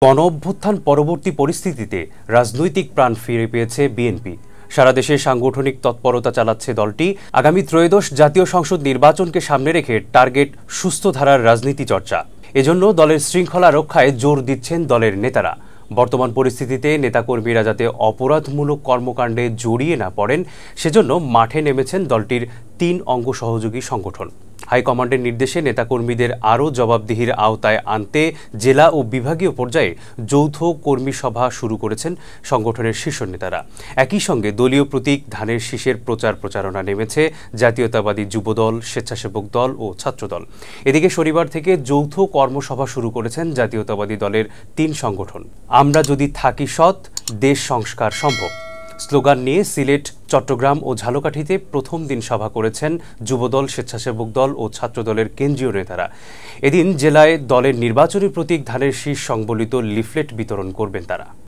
গণঅভ্যুত্থান পরবর্তী পরিস্থিতিতে রাজনৈতিক প্রাণ ফিরে পেয়েছে বিএনপি। সারা দেশে সাংগঠনিক তৎপরতা চালাচ্ছে দলটি। আগামী ত্রয়োদশ জাতীয় সংসদ নির্বাচনকে সামনে রেখে টার্গেট সুস্থ ধারার রাজনীতি চর্চা। এজন্য দলের শৃঙ্খলা রক্ষায় জোর দিচ্ছেন দলের নেতারা। বর্তমান পরিস্থিতিতে নেতাকর্মীরা যাতে অপরাধমূলক কর্মকাণ্ডে জড়িয়ে না পড়েন সেজন্য মাঠে নেমেছেন দলটির ৩ অঙ্গ সহযোগী সংগঠন। হাইকমান্ডের নির্দেশে নেতাকর্মীদের আরও জবাবদিহির আওতায় আনতে জেলা ও বিভাগীয় পর্যায়ে যৌথ কর্মী সভা শুরু করেছেন সংগঠনের শীর্ষ নেতারা। একই সঙ্গে দলীয় প্রতীক ধানের শীষের প্রচারণা নেমেছে জাতীয়তাবাদী যুবদল, স্বেচ্ছাসেবক দল ও ছাত্রদল। এদিকে শনিবার থেকে যৌথ কর্মসভা শুরু করেছেন জাতীয়তাবাদী দলের ৩ সংগঠন। আমরা যদি থাকি সৎ, দেশ সংস্কার সম্ভব স্লোগান নিয়ে সিলেট, চট্টগ্রাম ও ঝালকাঠিতে প্রথম দিন সভা করেছেন যুবদল, স্বেচ্ছাসেবক দল ও ছাত্রদলের কেন্দ্রীয় নেতারা। এদিন জেলায় দলের নির্বাচনী প্রতীক ধানের শীষ সংবলিত লিফলেট বিতরণ করবেন তারা।